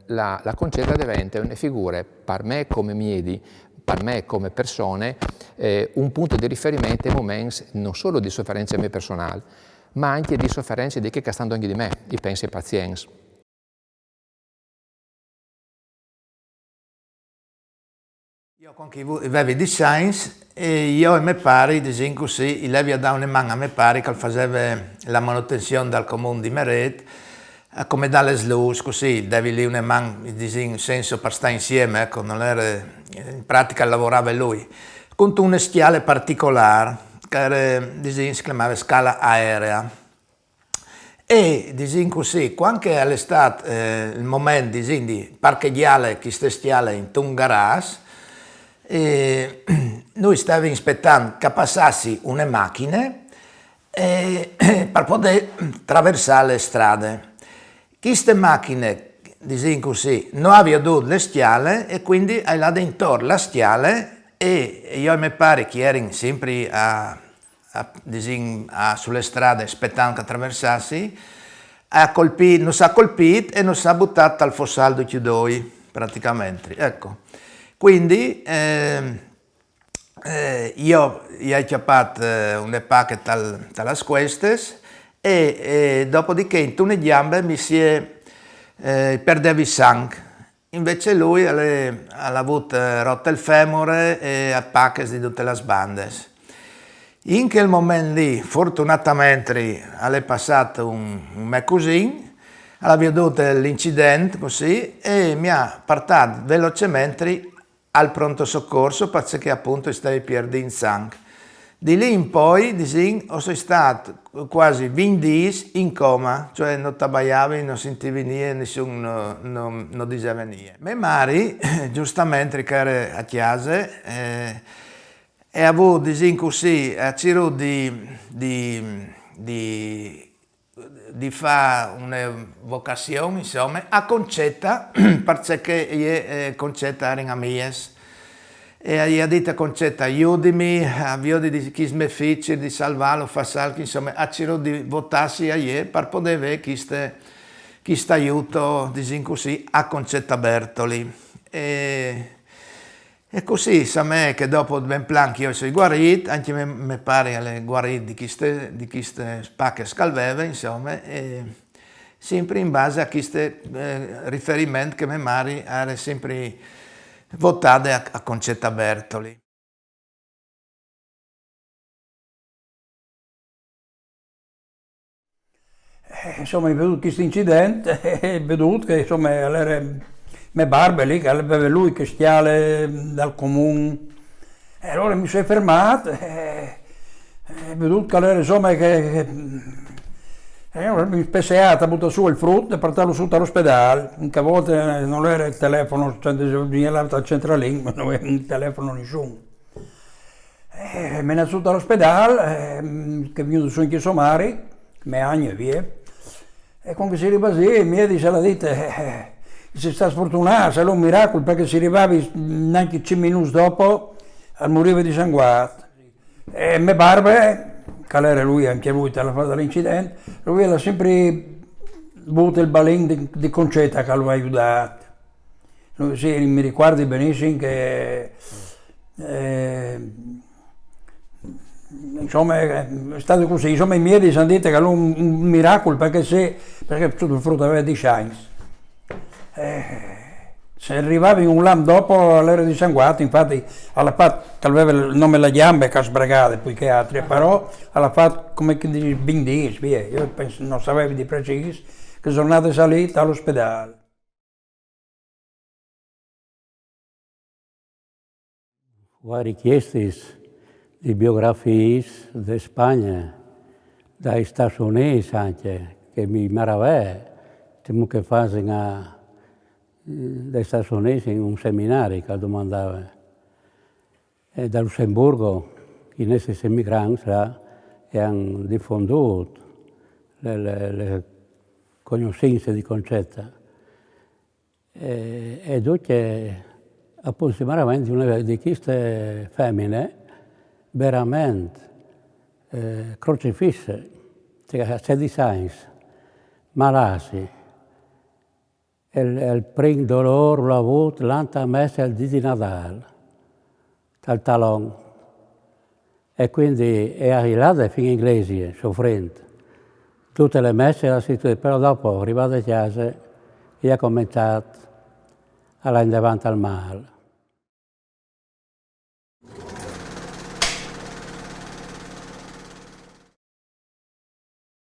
La Concetta diventa una figura, per me come miedi, per me come persone, un punto di riferimento ai momenti non solo di sofferenza mia personale, ma anche di sofferenze di chi stanno anche di me, i pensi ai pazienti. Io con chi avevo di science e io e miei pari, disin così, il levi a dare una mano a miei pari che faceva la manutenzione dal comune di Meret, come dalle slus, così, devi lì una mano, in senso per stare insieme, ecco, non era, in pratica lavorava lui, con un schiale particolare, che era, si chiamava scala aerea. E disin così, quando all'estate, il momento di parcheggiare queste stiale in un garage, noi stavamo aspettando che passassi una macchina per poter attraversare le strade. Queste macchine, disin così, non avevano le stiale e quindi hai là dentro la stiale e io e miei pari che erano sempre sulle strade aspettando che attraversassi, non si ha colpito e non si ha buttato al fossaldo chiudoi praticamente. Ecco. Quindi io ho chiappato un pacchetto dalla questes e dopodiché in tune gambe mi si perdeva il sangue. Invece lui ha avuto rotto il femore e a pacche di tutte le sbande. In quel momento lì, fortunatamente, è passato un mio cugino, aveva avuto l'incidente così e mi ha portato velocemente al pronto soccorso perché appunto stavo perdendo sangue. Di lì in poi, sono stato quasi 20 giorni in coma, cioè non tabagliavi, non sentivi niente, nessuno non diceva niente. Mia madre, giustamente, che era a casa, e ha avuto così, ha cercato di fare una vocazione, insomma, a Concetta, perché Concetta era amica. E gli ha detto a Concetta, aiutami, avviò di chi mi fece, di salvarlo, fa salvi, insomma, ha cercato di votarsi a lei per poter avere questo aiuto, così, a Concetta Bertoli. E così, sa me che dopo ben plan che io sono guarito, anche mi pare alle guarito di queste spacche scalveve, insomma, e sempre in base a questi riferimenti che mia madre era sempre votate a Concetta Bertoli. Insomma, ho veduto questo incidente e ho veduto che insomma era mia barba lì, che aveva lui che stiale dal comune. E allora mi sono fermato e ho veduto che era insomma che allora mi spesseata, butta su il frutto e portarlo su all'ospedale. Anche a volte non era il telefono, cioè bisognava al centralino, ma non era il telefono nessuno. Me ne sono all'ospedale, che è venuto su anche somari, me anni e via. E quando si arriva lì, mi dice la dite, si sta sfortunato, se è un miracolo, perché si arrivava neanche 5 minuti dopo, al moriva di sanguato. E mia barba, che era lui, anche lui, alla fase dell'incidente, lui ha sempre avuto il balin di Concetta che lo ha aiutato. Lui, sì, mi ricordo benissimo che insomma è stato così, insomma i miei hanno detto che era un miracolo perché tutto il frutto aveva di chance. Se arrivavi un lam dopo l'era di sanguato, infatti alla fatto aveva il nome della gambe che ha sbragato più che altre, però alla fatto come che dici bindis, via, io penso, non sapevo di preciso che sono andato salito all'ospedale. Ho richieste di biografie di Spagna, dagli Stati Uniti anche, che mi maraviglia, che fanno dagli Stati Uniti in un seminario che domandava. E da Lussemburgo, i nostri emigranti hanno diffonduto le conoscenze di Concetta. E dunque, approssimativamente una di queste femmine veramente crocifisse, cioè 16 anni, malati, il primo dolore l'ho avuto l'anta messa il dì di Natale, dal talon. E quindi è arrivato fino in iglesia, soffrendo. Tutte le messe la situazione, però dopo, arrivato a casa, e ha cominciato a andare davanti al male.